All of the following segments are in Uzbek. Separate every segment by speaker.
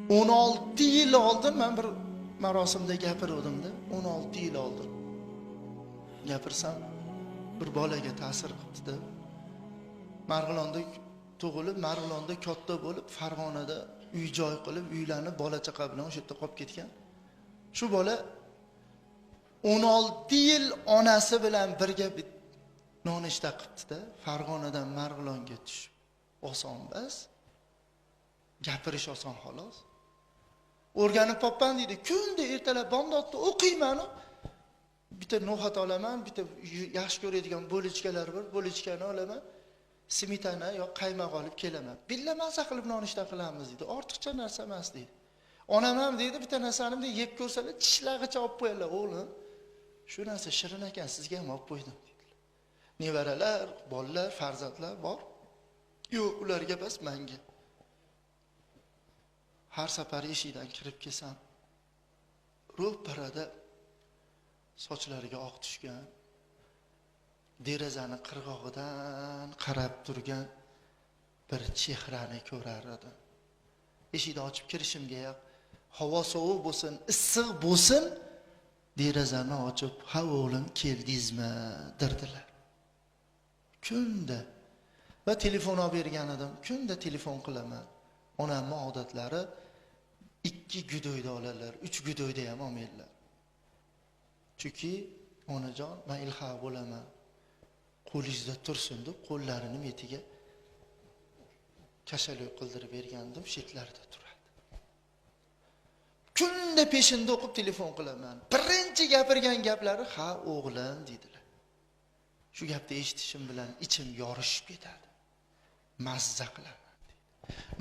Speaker 1: 16 yil oldin men bir marosimda gapirdim-da, 16 yil oldin. Gapirsam bir bolaga ta'sir qildi-da. Marg'ilonda tug'ilib, Marg'ilonda katta bo'lib, Farg'onada uy-joy qilib, uylanib, bola chaqa bilan o'sha yerda qolib ketgan. Shu bola 16 yil onasi bilan birga nonushta qildi-da, Farg'onadan Marg'ilonga tushib. Oson bas. Gapirish oson xolos. O'rganib toppan deydi. Kunda ertalab bomdodda o'qiyman. Bitta no'xat olaman, bitta yaxshi ko'radigan bo'lichkalar bor, bo'lichkani olaman. Smetana yo qaymoq olib kelaman. Billa maza qilib nonushta qilamiz dedi. Ortiqcha narsa emas dedi. Onam ham dedi, bitta narsani yeb ko'rsalar, tishlag'icha olib qo'yadilar, o'g'lim. Shu narsa shirin ekan, sizga ham olib qo'ydim dedilar. Nevaralar, bolalar, farzandlar bor. Yo'q, ularga bas, menga. Har safar eshikdan kirib kelsam, ro'parada sochlariga oq tushgan, derazani qirg'og'idan qarab turgan bir chehrani ko'rar edim. Eshikni ochib kirishimga havo sovuq bo'lsin, issiq bo'lsin, derazani ochib, "Ha o'g'lim, keldingizmi?" derdilar. Kunda va telefon olib bergan edim. Kunda telefon qilaman. Onamning odatlari 2 gudoyda oladilar, 3 gudoyda ham olmaydilar. Chunki onajon, men ilha bo'laman. Qo'lingizda tursin deb qo'llarini metiga kashaloq qildirib bergandim, shetlarida turadi. Kunda peshinda o'qib telefon qilaman. Birinchi gapirgan gaplari "Ha o'g'lim" dedilar. Shu gapni eshitishim bilan ichim yorishib ketadi. Mazza qilaman dedi.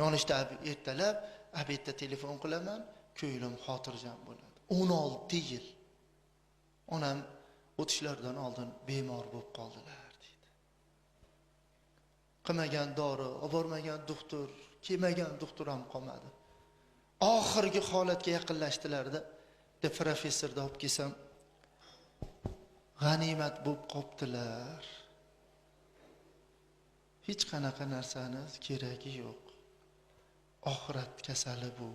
Speaker 1: Nonushta ertalab obedda telefon qilaman, ko'nglim xotirjam bo'ladi. 16 yil. Onam o'tishlaridan oldin bemor bo'lib qoldilar dedi. Qilmagan dori, obormagan doktor, kelmagan doktor ham qolmadi. Oxirgi holatga yaqinlashdilarda, de professorda olib kelsam, g'animat bo'lib qoptilar. Hech qanaqa narsani keragi yo'q. Oxirat kasali bu.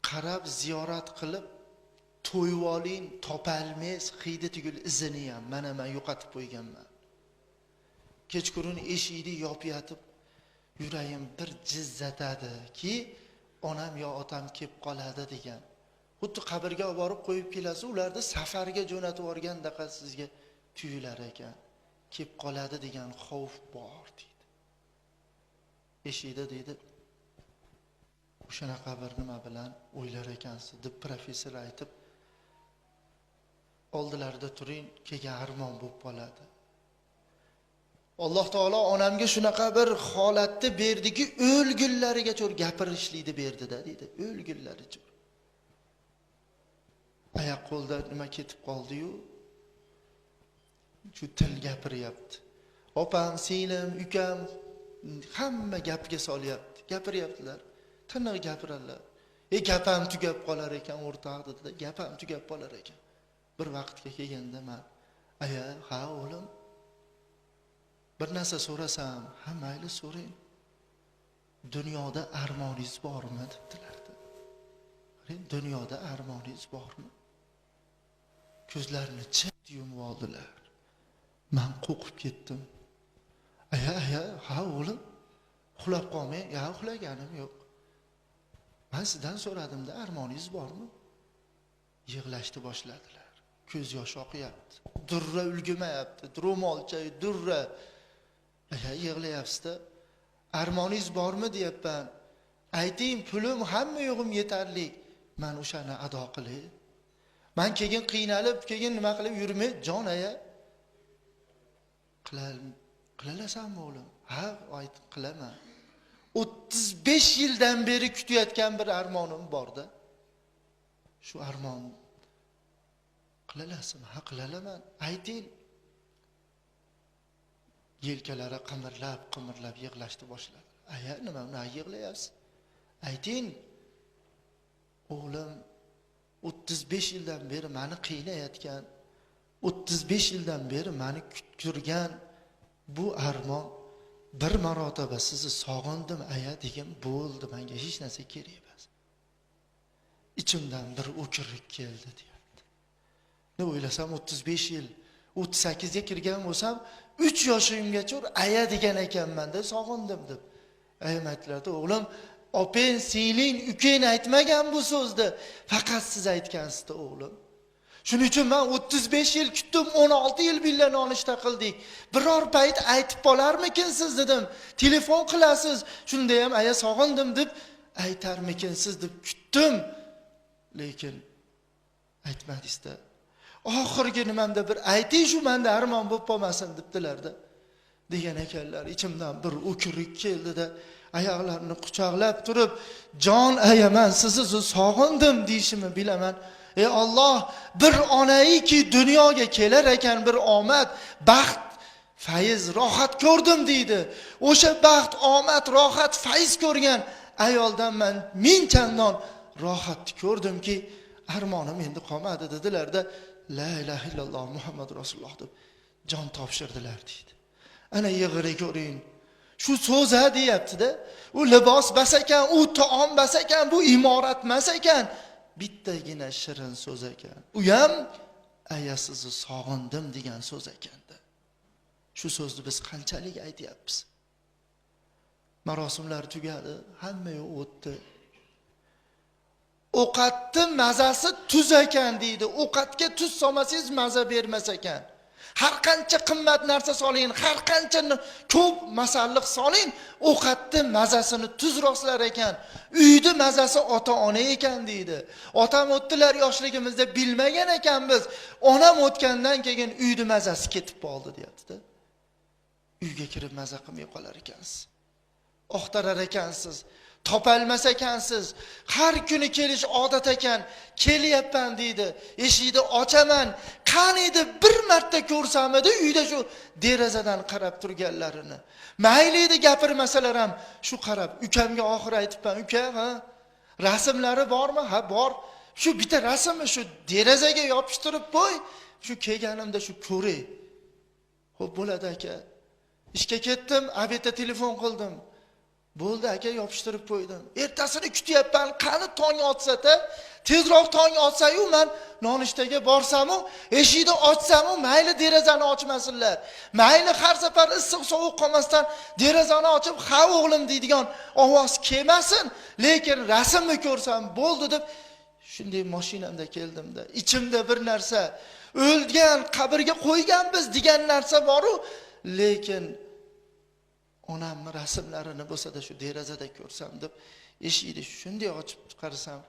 Speaker 1: Qarab ziyorat qilib to'yib oling, topolmaysiz, hidi tugul izini ham men yo'qotib qo'yganman. Kechqurun eshikni yopib yotib, yuragim bir jizzatadi ki, onam yo otam kelib qoladi degan. Xuddi qabrga olib borib qo'yib kelasiz, ularni safarga jo'natib yuborgandaqa sizga tuyular ekan. Kelib qoladi degan xavf bor deydi. Eshikda deydi, "O'shanaqa bir nima bilan o'ylar ekansiz" deb professor aytib, oldilarida turing, kelgan armon bo'lib qoladi. Alloh taolo onamga shunaqa bir holatni berdiki, o'lgunlarigacha gapirishlikni berdi-da deydi, o'lgunlaricha. Oyoq qo'lda nima ketib qoldi-yu, shu til gapiryapti. Opam, singlim, ukam hamma gapga solyapti, gapiryaptilar. Tiniq gapiradilar. Gapam tugab qolar ekan o'rtoq dedi, gapam tugab qolar ekan. Bir vaqtga kelganda men, "Aya, ha o'g'lim, bir narsa so'rasam, ha mayli so'rang. Dunyoda armoningiz bormi?" debdilar. Dunyoda armoningiz bormi? Ko'zlarini chirt yumib oldilar. Men qo'rqib ketdim. "Aya, ha o'g'lim, uxlab qolmang." "Ya, uxlaganim yo'q. Men sizdan so'radim-da, armoningiz bormi?" Yig'lashni boshladilar. Ko'z yosh oqyapti. Durra ulgumayapti. Ro'molcha, durra. Yig'layapsiz-da. "Armoningiz bormi deyapman. Ayting, pulim hamma yo'g'im yetarli. Men o'shani ado qilay. Men keyin qiynalib, keyin nima qilib yurmay, jon aya. Qilasanmi o'g'lim?" "Ha, ayt, qilaman. 35 yildan beri kutayotgan bir armonim bor-da. Shu armon qilalasizmi?" "Ha, qilalaman. Ayting." Yelkalari qimirlab yig'lashni boshladi. "Aya, nima yig'layapsiz? Ayting. O'g'lim 35 yildan beri meni qiynayotgan, 35 yildan beri meni kuttirgan bu armon bir marotaba sizni sog'indim aya degan bo'ldi, menga hech narsa kerak emas. İçimden bir o'kirlik keldi deyapti. Ne o'ylasam 35 yil, 38 ga kirgan bo'lsam, 3 yoshimgacha aya degan ekanman-da, sog'indim deb. Ayam aytdilar-da, o'g'lim, open, singling, ukang aytmagan bu so'zni, faqat siz aytgansiz-da o'g'lim. Shuning uchun men 35 yil kutdim, 16 yil birga nonushta qildik. Biror payt aytib qolarmikinsiz dedim. Telefon qilasiz. Shunda ham aya sog'indim deb aytarmikinsiz deb kutdim. Lekin aytmadingiz-da. Oxirgi nimamda bir ayting, shu menda armon bo'lib qolmasin debdilar-da. Degan ekanlar. Ichimdan bir o'kirlik keldi-da, oyoqlarini quchoqlab turib, "Jon aya, men sizni sog'indim" deyishimni bilaman. Ey Alloh, bir onayki dunyoga kelar ekan bir omad, baxt, fayz, rohat ko'rdim deydi. O'sha baxt, omad, rohat, fayz ko'rgan ayoldan men ming chandon rohat ko'rdimki, armonim endi qolmadi dedilar-da, la ilaha illalloh Muhammad rasululloh deb jon topshirdilar deydi. Ana yig'iri ko'ring. Shu so'za deyapti-da. U libos bas ekan, u taom bas ekan, bu imorat emas ekan. Bittagina shirin so'z ekan. U ham aya sizni sog'indim degan so'z ekanda. Shu so'zni biz qanchalik aytyapmiz? Marosimlar tugadi, hamma yo'q o'tdi. Ovqatning mazasi tuz ekan deydi. Ovqatga tuz solmasangiz maza bermas ekan. Har qancha qimmat narsa soling, har qancha ko'p masalliq soling, ovqatning mazasini tuz rostlar ekan. Uyning mazasi ota-ona ekan deydi. Otam o'tdilar yoshligimizda, bilmagan ekanmiz. Onam o'tgandan keyin uyning mazasi ketib qoldi deyapti-da. Uyga kirib maza qilmay qolar ekansiz. Oxtarar ekansiz. Topolmas ekansiz. Har kuni kelish odat ekan. Kelyapman deydi. Eshikni ochaman. Qaniydi bir marta ko'rsam edi uyda shu derazadan qarab turganlarini. Mayli edi gapirmasalar ham shu qarab. Ukamga oxir aytibman, "Uka, ha? Rasmlari bormi?" "Ha, bor." "Shu bitta rasmni shu derazaga yopishtirib qo'y. Shu kelganimda shu ko'ray." "Xo'p, bo'ladi aka." Ishga ketdim, obedda telefon qildim. Bo'ldi aka, yopishtirib qo'ydim. Ertasini kutyapman, qani tong otsa-da, tezroq tong otsa-yu men nonushtaga borsam-u, eshikni ochsam-u, mayli derazani ochmasinlar. Mayli har safar issiq sovuq qolmasdan derazani ochib, "Ha o'g'lim" deydigan ovoz kelmasin, lekin rasmni ko'rsam bo'ldi deb shunday mashinamda keldimda. Ichimda bir narsa, o'lgan, qabrga qo'yganmiz degan narsa bor-u, lekin onamni rasmlarini bo'lsa-da shu derazada ko'rsam deb eshikni shunday ochib qarasam,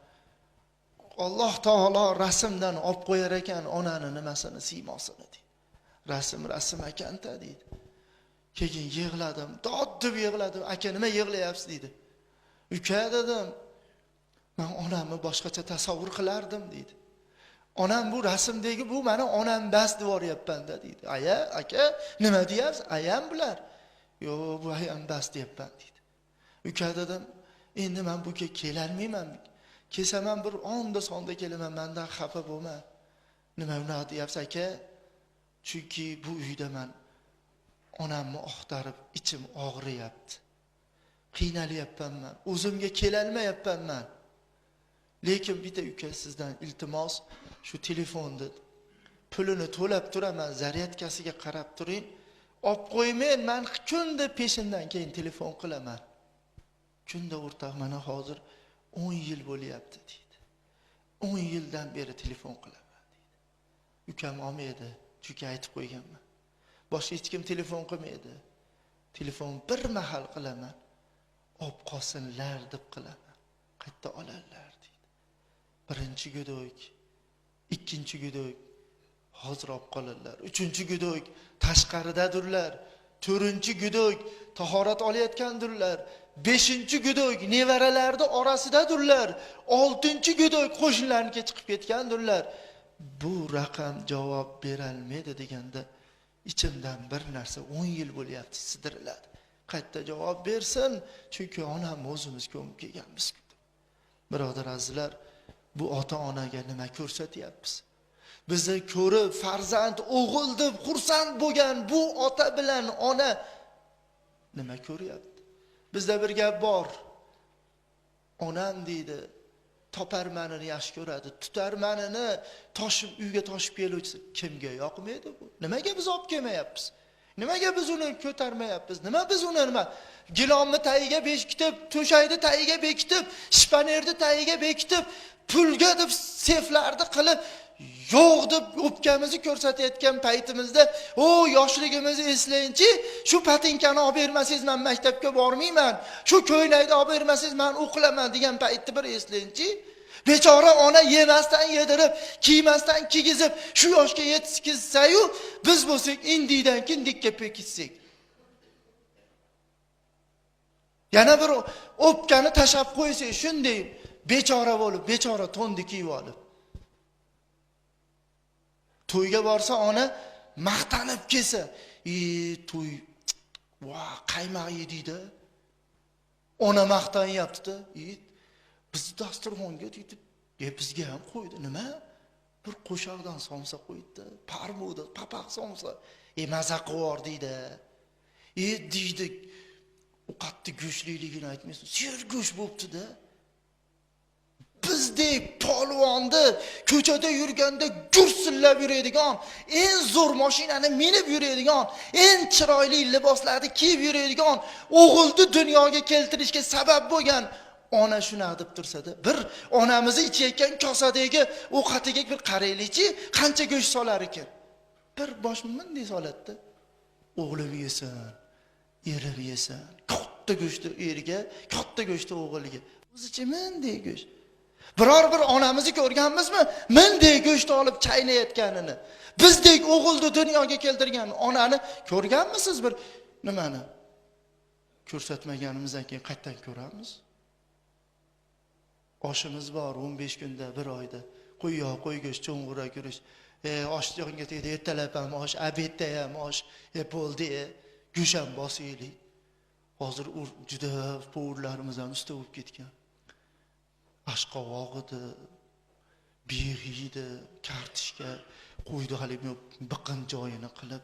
Speaker 1: Alloh taolo rasmdan olib qo'yar ekan onani nimasini, siymosini deydi. Rasm ekan-da deydi. Keyin yig'ladim, dod deb yig'ladim. "Aka, nima yig'layapsiz?" deydi. "Uka" dedim, "men onamni boshqacha tasavvur qilardim" deydi. "Onam bu rasmdagi bu meni onam bas deb yuboryapman-da" deydi. "Aya, aka, nima deyapsiz? Ayam bular." "Yo'q, bu ayam bas deyapman" deydi. "Uka" dedim, "endi men bu kelarmayman. Kelsam ham bir onda sonda kelaman, mendan xafa bo'lma." "Nima unaqa deyapsiz aka?" "Chunki bu uyda men onamni oqtarib ichim og'riyapti. Qiynalyapman men. O'zimga kela olmayapman men. Lekin bitta uka sizdan iltimos, shu telefonni pulini to'lab turaman, zaryadkasiga qarab turing. Olib qo'ymen, men kunda peshindan keyin telefon qilaman. Kunda o'rtoq, mana hozir 10 yil bo'lyapti" deydi. 10 yildan beri telefon qilaman deydi. Ukam olmaydi, chunki aytib qo'yganman. Boshqa hech kim telefon qilmaydi. Telefon bir mahal qilaman. Olib qolsinlar deb qilaman. Qayta olarlar deydi. Birinchi go'doy, ikkinchi go'doy hozir olib qolarlar. Uchinchi go'doy tashqaridadurlar. To'rtinchi go'doy tahorat olayotgandirlar. Beshinchi go'doy nevaralarning orasidadirlar. Oltinchi go'doy qo'shnilarga chiqib ketgandirlar. Bu raqam javob berolmaydi deganda ichimdan bir narsa 10 yil bo'lyapti sidiriladi. Qayta javob bersin, chunki onam o'zimiz ko'mib kelganmiz. Birodar azizlar, bu ota-onaga nima ko'rsatyapmiz? Bizni ko'rib farzand o'g'il deb xursand bo'lgan bu ota bilan ona Nima ko'ryapti? Bizda bir gap bor. Onam deydi, toparmanini yaxshi ko'radi. Tutarmanini uyga toshib keluvchisi kimga yoqmaydi bu? Nimaga biz olib kelmayapmiz? Nimaga biz uni ko'tarmayapmiz? Nima biz uni gilonni tagiga bekitib, to'shayni tagiga bekitib, shpanerni tagiga bekitib, pulga deb seflarni qilib, yo'q deb o'pkamizni ko'rsatayotgan paytimizda, "O, yoshligimizni eslayinchi, shu patinkani olib bermasangiz men maktabga bormayman, shu ko'ylakni olib bermasangiz men o'qilaman" degan paytni bir eslayinchi. Bechora ona yemasdan yedirib, kiymasdan kiygizib, shu yoshga yetkazsa-yu, biz bo'lsak indiydan kindikka pekitsak. Yana bir o'pkani tashab qo'ysa, shunday bechora bo'lib, bechora to'ndi kiyib olib. To'yga borsa ona maqtanib kelsa, to'y, voh, qaymoq yediydi. Ona maqtanyapti-da, bizni dasturxonga deydi, bizga ham qo'ydi. Nima? Bir qo'shoqdan somsa qo'ydi, parmoda, papaq somsa. Maza qilib deydi. Deydi, u qattiq go'shtliligini aytmaysiz. Ser go'sht bo'pti-da. Bizdek polvonni ko'chada yurganda gursillab yuradigan, eng zo'r mashinani minib yuradigan, eng chiroyli liboslarni kiyib yuradigan o'g'ilni dunyoga keltirishga sabab bo'lgan ona shuna deb tursa-da, bir onamizni ichayotgan kosadagi ovqatiga bir qaraylikchi, qancha go'sht solar ekan. Bir boshmi bunday solatdi. O'g'lim yesin, erim yesin. Katta go'shtni eriga, katta go'shtni o'g'liga. O'zicha bunday go'sht. Biror bir onamizni ko'rganmizmi? Bunday go'sht olib chaynayotganini. Bizdek o'g'ilni dunyoga keltirgan onani ko'rganmisiz bir nimani? Ko'rsatmaganimizdan keyin qayerdan ko'ramiz? Oshimiz bor 15 kunda, bir oyda. Qo'y go'sht, cho'ng'ura ko'rish. Oshjonga tegdi, ertalab ham osh, obedda ham osh, bo'ldi. Go'sht ham bosaylik. Hozir juda povurlarimiz ham usta bo'lib ketgan. Ashqovoq edi, big'iydi, kartishka qo'ydi hali biqin joyini qilib.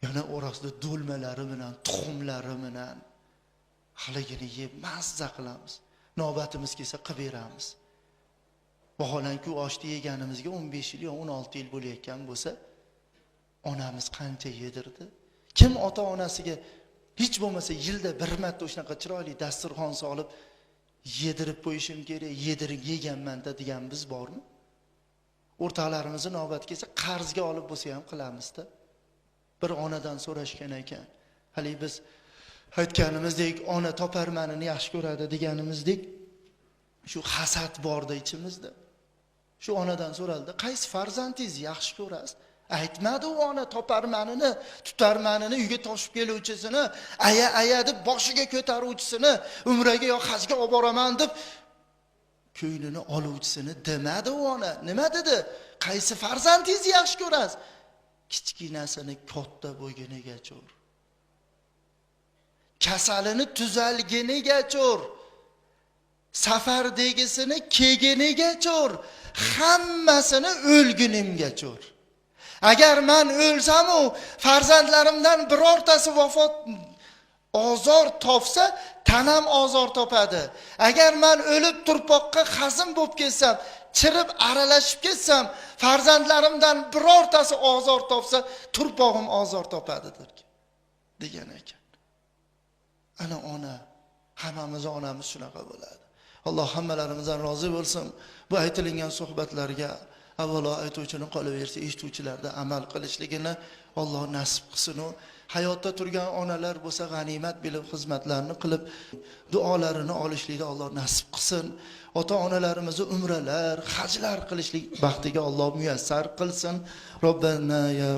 Speaker 1: Yana orasida do'lmalari bilan, tuxumlari bilan haligini yeb mazza qilamiz. Navbatimiz kelsa qilib beramiz. Vaholanki oshni yeganimizga 15 yil yo 16 yil bo'layotgan bo'lsa, onamiz qancha yedirdi? Kim ota-onasiga hech bo'lmasa yilda bir marta o'shanaqa chiroyli dasturxon solib yedirib qo'yishim kerak, yedirib yeganman-da degan biz bormi? O'rtalarimizning navbat kelsa qarzga olib bo'lsa ham qilamiz-da. Bir onadan so'rashgan ekan. Hali biz aytganimizdek, ona toparmanini yaxshi ko'radi deganimizdek, shu hasad borda ichimizda. Shu onadan so'raldi, qaysi farzandingizni yaxshi ko'rasiz? Aytmadi u ona toparmanini, tutarmanini, uyga toshib keluvchisini, aya deb boshiga ko'taruvchisini, umraga yo hajga olib boraman deb ko'nglini oluvchisini demadi u ona. Nima dedi? Qaysi farzandingizni yaxshi ko'rasiz? Kichkinasini katta bo'lganiga cho'r. Kasalini tuzalganiga cho'r. Safardagisini kelganiga cho'r. Hammasini o'lgunimga cho'r. Agar men o'lsam, farzandlarimdan birortasi vafot ozor topsa, tanam ozor topadi. Agar men o'lib turpoqqa xazm bo'lib ketsam, chirib aralashib ketsam, farzandlarimdan birortasi ozor topsa, turpog'im ozor topadidir degan ekan. Ana ona, hammamiz onamiz shunaqa bo'ladi. Alloh hammalarimizdan rozi bo'lsin. Bu aytilgan suhbatlarga avvalo aytuvchining qolaversa, eshituvchilarda amal qilishligini Alloh nasib qilsin. Hayotda turgan onalar bo'lsa g'animat bilib xizmatlarni qilib duolarini olishlikni Alloh nasib qilsin. Ota-onalarimizni umralar, hajlar qilishlik baxtiga Alloh muyassar qilsin.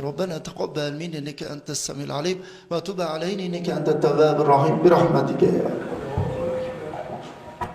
Speaker 1: Robbana taqabbal minna innaka antas samiul alim va tub alayna innaka antat tawwabur rahim bi rahmatika.